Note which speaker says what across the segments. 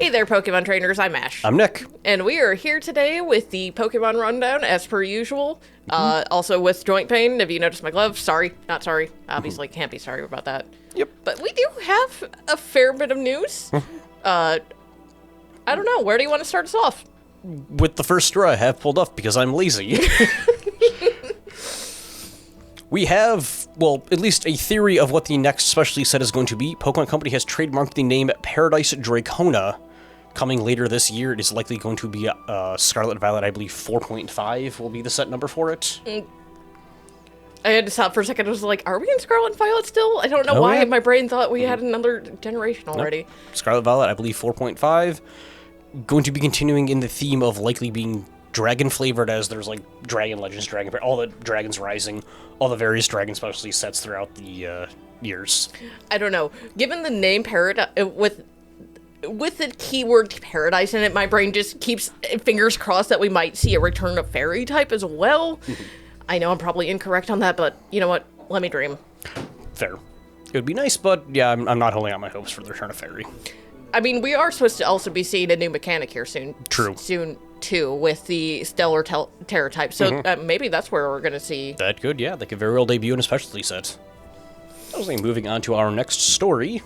Speaker 1: Hey there, Pokemon trainers. I'm Ash.
Speaker 2: I'm Nick.
Speaker 1: And we are here today with the Pokemon Rundown, as per usual. Also with joint pain. If you notice my glove, sorry. Not sorry. Obviously, can't be sorry about that.
Speaker 2: Yep.
Speaker 1: But we do have a fair bit of news. I don't know. Where do you want to start us off?
Speaker 2: With the first straw I have pulled off because I'm lazy. We have, well, at least a theory of what the next specialty set is going to be. Pokemon Company has trademarked the name Paradise Dracona. Coming later this year, it is likely going to be Scarlet Violet, I believe 4.5 will be the set number for it.
Speaker 1: I had to stop for a second. I was like, are we in Scarlet and Violet still? I don't know why my brain thought we had another generation already.
Speaker 2: Nope. Scarlet Violet, I believe 4.5. Going to be continuing in the theme of likely being dragon flavored, as there's like Dragon Legends, all the Dragons Rising, all the various Dragon specialty sets throughout the years.
Speaker 1: I don't know. Given the name Paradise, with the keyword Paradise in it, my brain just keeps fingers crossed that we might see a return of Fairy type as well. I know I'm probably incorrect on that, but you know what? Let me dream.
Speaker 2: Fair. It would be nice, but yeah, I'm not holding out my hopes for the return of Fairy.
Speaker 1: I mean, we are supposed to also be seeing a new mechanic here soon.
Speaker 2: True.
Speaker 1: Soon, too, with the Stellar Terra type. So maybe that's where we're going to see.
Speaker 2: That could, yeah. They could very well debut in a specialty set. I was moving on to our next story.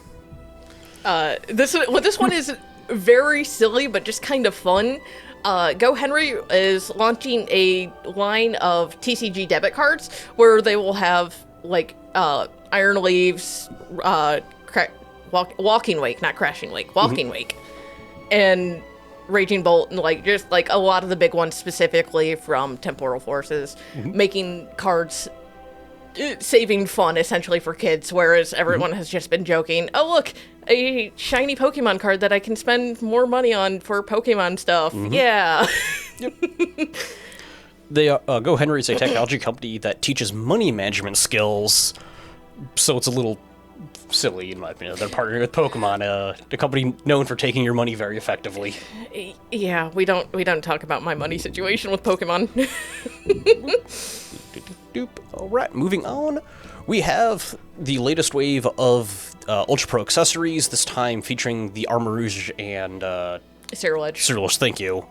Speaker 1: This one is very silly, but just kind of fun. Go Henry is launching a line of TCG debit cards where they will have, like, Iron Leaves, Walking Wake, not Crashing Wake, Walking Wake, and Raging Bolt, and just a lot of the big ones specifically from Temporal Forces, making cards saving fun essentially for kids, whereas everyone has just been joking, oh look, a shiny Pokemon card that I can spend more money on for Pokemon stuff. Yeah.
Speaker 2: Yep. They Go Henry is a technology company that teaches money management skills, so it's a little silly in my opinion. They're partnering with Pokemon, a company known for taking your money very effectively.
Speaker 1: Yeah, we don't talk about my money situation with Pokemon.
Speaker 2: All right, moving on. We have the latest wave of Ultra Pro accessories, this time featuring the Armarouge and
Speaker 1: Cyril Edge,
Speaker 2: thank you.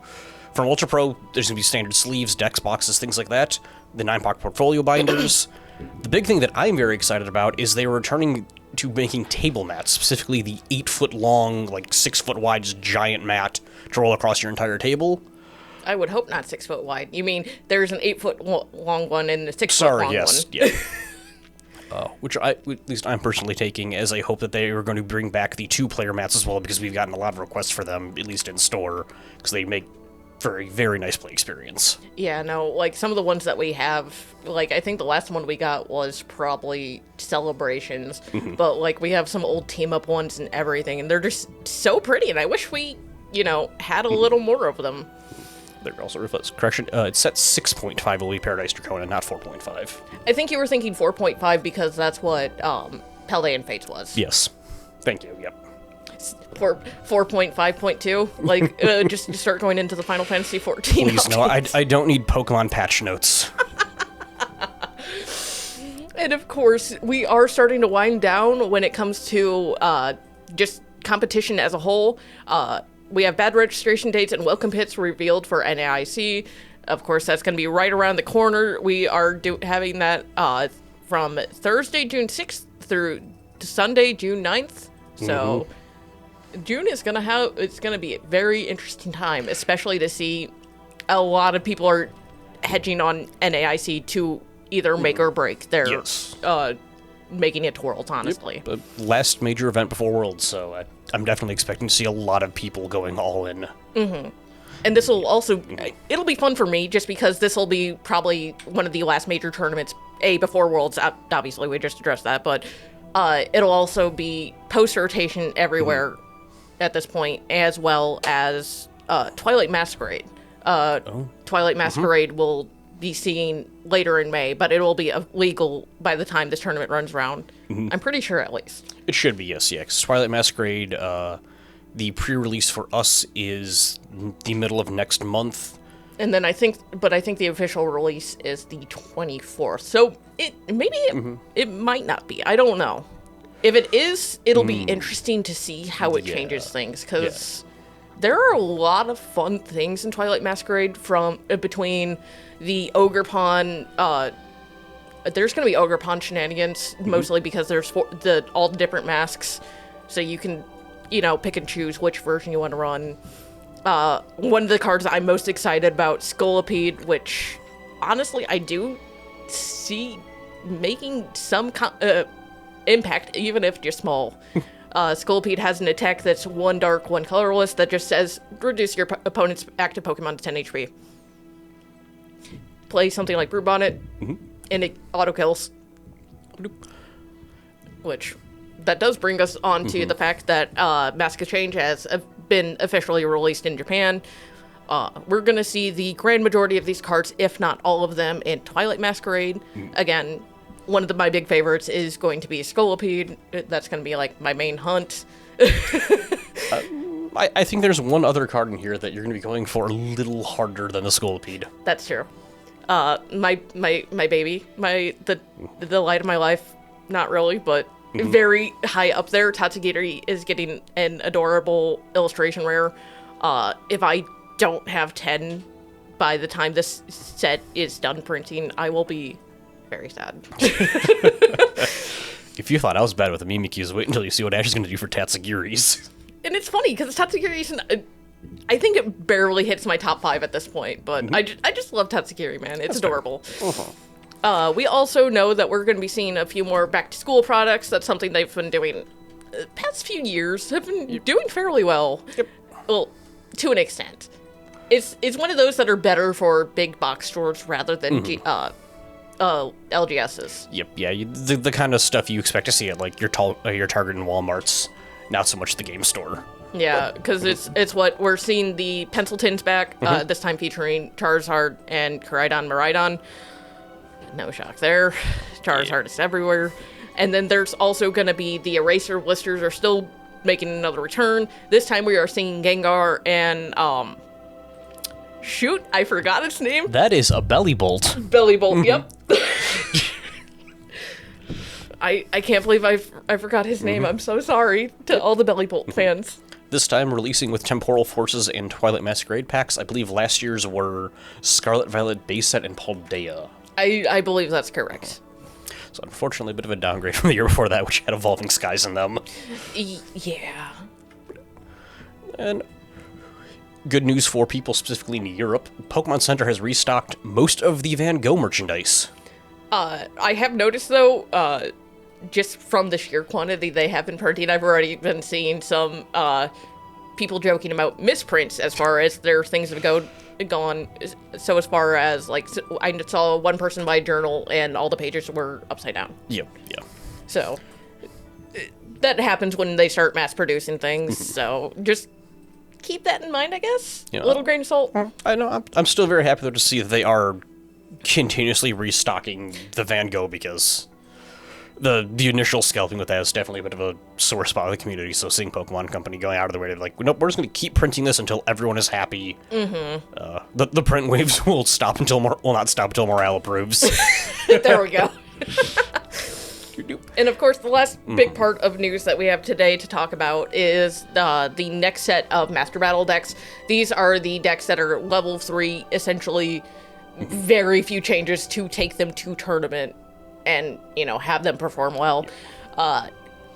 Speaker 2: From Ultra Pro, there's going to be standard sleeves, dex boxes, things like that. The 9-pack portfolio binders. The big thing that I'm very excited about is they are returning to making table mats, specifically the 8-foot-long, 6-foot-wide giant mat to roll across your entire table.
Speaker 1: I would hope not 6 foot wide. You mean there's an 8-foot-long one and a 6-foot-long one?
Speaker 2: Sorry, yes. Yeah. Which at least I'm personally taking as I hope that they are going to bring back the 2-player mats as well, because we've gotten a lot of requests for them, at least in store, because they make for a very nice play experience.
Speaker 1: Yeah, no, some of the ones that we have, I think the last one we got was probably Celebrations, but, we have some old team-up ones and everything, and they're just so pretty, and I wish we, had a little more of them.
Speaker 2: There also reflects correction. It's set 6.5 will be Paradise Dracona, not 4.5.
Speaker 1: I think you were thinking 4.5 because that's what Paldean Fates was.
Speaker 2: Yes. Thank you, yep.
Speaker 1: 4.5.2, just to start going into the Final Fantasy 14.
Speaker 2: Please, no, I don't need Pokemon patch notes.
Speaker 1: And of course, we are starting to wind down when it comes to just competition as a whole. We have bad registration dates and welcome hits revealed for NAIC. Of course, that's going to be right around the corner. We are having that from Thursday, June 6th through Sunday, June 9th. So June is going to be a very interesting time, especially to see a lot of people are hedging on NAIC to either make or break their making it to Worlds, honestly.
Speaker 2: Yep. Last major event before Worlds, so I'm definitely expecting to see a lot of people going all in.
Speaker 1: And this will also, it'll be fun for me, just because this will be probably one of the last major tournaments, before Worlds, obviously, we just addressed that, but it'll also be post-rotation everywhere at this point, as well as Twilight Masquerade. Twilight Masquerade will be seeing later in May, but it will be legal by the time this tournament runs around. I'm pretty sure, at least.
Speaker 2: It should be, yes, yeah. 'Cause Twilight Masquerade, the pre-release for us is the middle of next month.
Speaker 1: And then I think the official release is the 24th. So it might not be. I don't know. If it is, it'll be interesting to see how it changes things, because there are a lot of fun things in Twilight Masquerade from between the Ogre Pawn. There's going to be Ogre Pawn shenanigans, mostly because there's all the different masks, so you can, pick and choose which version you want to run. One of the cards I'm most excited about, Scolipede, which, honestly, I do see making some impact, even if just small. Scolipede has an attack that's 1 dark, 1 colorless, that just says, reduce your opponent's active Pokemon to 10 HP. Play something like Brew Bonnet, and it auto-kills. Which, that does bring us on to the fact that Mask of Change has been officially released in Japan. We're going to see the grand majority of these cards, if not all of them, in Twilight Masquerade. Again, one of my big favorites is going to be Scolipede. That's going to be, like, my main hunt.
Speaker 2: I think there's one other card in here that you're going to be going for a little harder than the Scolipede.
Speaker 1: That's true. My baby, the light of my life, not really, but very high up there. Tatsugiri is getting an adorable illustration rare. If I don't have 10 by the time this set is done printing, I will be very sad.
Speaker 2: If you thought I was bad with the Mimikyus, wait until you see what Ash is going to do for Tatsugiris.
Speaker 1: And it's funny, because Tatsugiri, I think it barely hits my top 5 at this point, but I just love Tatsugiri, man. It's adorable. We also know that we're going to be seeing a few more back-to-school products. That's something they've been doing the past few years. Have been doing fairly well. Well, to an extent. It's one of those that are better for big box stores rather than LGSs.
Speaker 2: Yep, yeah, the kind of stuff you expect to see at like your Target and Walmarts, not so much the game store.
Speaker 1: Yeah, because it's what we're seeing the pencil tins back, this time featuring Charizard and Koraidon Miraidon. No shock there. Charizard is everywhere. And then there's also going to be the eraser blisters are still making another return. This time we are seeing Gengar and, shoot, I forgot its name.
Speaker 2: That is a Bellybolt.
Speaker 1: Bellybolt, yep. I can't believe I forgot his name. I'm so sorry to all the Bellybolt fans.
Speaker 2: This time releasing with Temporal Forces and Twilight Masquerade packs. I believe last year's were Scarlet Violet base set and Paldea.
Speaker 1: I believe that's correct.
Speaker 2: So unfortunately a bit of a downgrade from the year before that, which had Evolving Skies in them.
Speaker 1: Yeah.
Speaker 2: And good news for people specifically in Europe, Pokemon Center has restocked most of the Van Gogh merchandise.
Speaker 1: I have noticed, though, just from the sheer quantity they have been printing, I've already been seeing some people joking about misprints as far as their things have gone. So as far as, like, I saw one person buy a journal and all the pages were upside down.
Speaker 2: Yep, yeah.
Speaker 1: So that happens when they start mass producing things, so just keep that in mind, I guess. A little grain of salt.
Speaker 2: I know. I'm still very happy though to see that they are continuously restocking the Van Gogh, because the initial scalping with that is definitely a bit of a sore spot of the community. So seeing Pokemon Company going out of their way to like, nope, we're just going to keep printing this until everyone is happy. The print waves will stop until not stop until morale approves.
Speaker 1: There we go. And of course, the last big part of news that we have today to talk about is the next set of Master Battle decks. These are the decks that are level 3, essentially very few changes to take them to tournament and, have them perform well.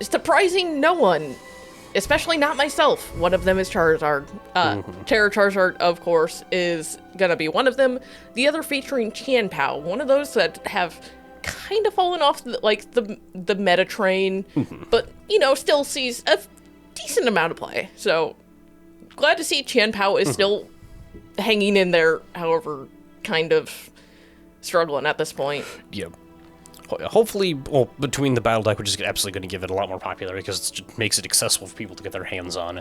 Speaker 1: Surprising no one, especially not myself. One of them is Charizard. Terra Charizard, of course, is going to be one of them. The other featuring Tianpao, one of those that have kind of fallen off the meta train, but still sees a decent amount of play. So glad to see Tianpao is still hanging in there, however, kind of struggling at this point.
Speaker 2: Yeah. Hopefully, between the battle deck, which is absolutely going to give it a lot more popularity because it just makes it accessible for people to get their hands on,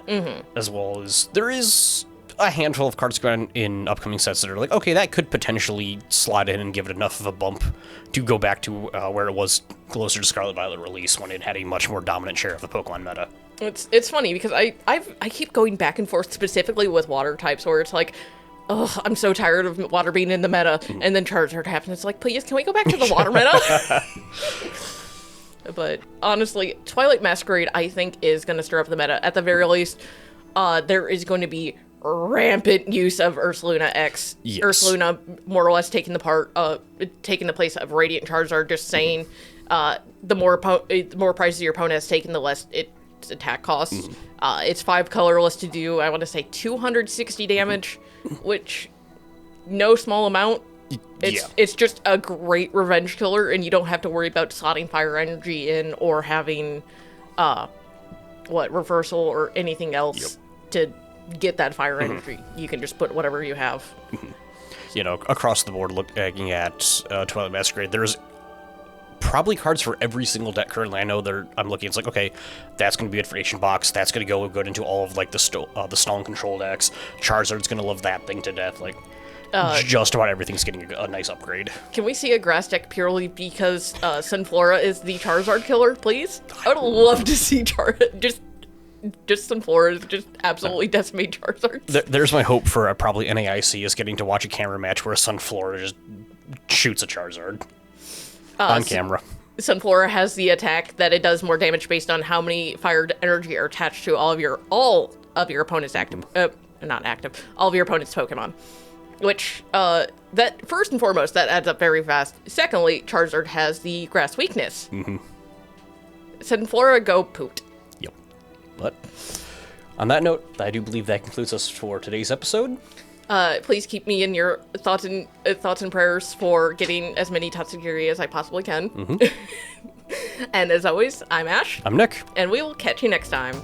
Speaker 2: as well as there is a handful of cards going in upcoming sets that are like, okay, that could potentially slide in and give it enough of a bump to go back to where it was closer to Scarlet Violet release when it had a much more dominant share of the Pokemon meta.
Speaker 1: It's funny because I keep going back and forth specifically with water types where it's like, oh, I'm so tired of water being in the meta, and then Charizard happens. It's like, please, can we go back to the water meta? But honestly, Twilight Masquerade, I think, is going to stir up the meta. At the very least, there is going to be rampant use of Ursaluna X.
Speaker 2: Yes.
Speaker 1: Ursaluna more or less taking the place of Radiant Charizard, just saying the more prizes your opponent has taken, the less its attack costs. It's 5 colorless to do, I want to say 260 damage, which no small amount. It's just a great revenge killer, and you don't have to worry about slotting Fire Energy in or having reversal or anything else to get that Fire Energy. You can just put whatever you have.
Speaker 2: Across the board, looking at Twilight Masquerade, there's probably cards for every single deck currently. I know I'm looking, it's like, okay, that's going to be good for Ancient Box, that's going to go good into all of, like, the Stone Control decks. Charizard's going to love that thing to death, like, just about everything's getting a nice upgrade.
Speaker 1: Can we see a grass deck purely because Sunflora is the Charizard killer, please? I would love to see just Sunflora just absolutely decimate Charizards.
Speaker 2: There's my hope for probably NAIC is getting to watch a camera match where a Sunflora just shoots a Charizard on camera.
Speaker 1: Sunflora has the attack that it does more damage based on how many fire energy are attached to all of your opponent's all of your opponent's Pokemon. Which, that first and foremost, that adds up very fast. Secondly, Charizard has the grass weakness. Sunflora, go poot.
Speaker 2: Yep. But on that note, I do believe that concludes us for today's episode.
Speaker 1: Please keep me in your thoughts and prayers for getting as many Tatsugiri as I possibly can. And as always, I'm Ash.
Speaker 2: I'm Nick.
Speaker 1: And we will catch you next time.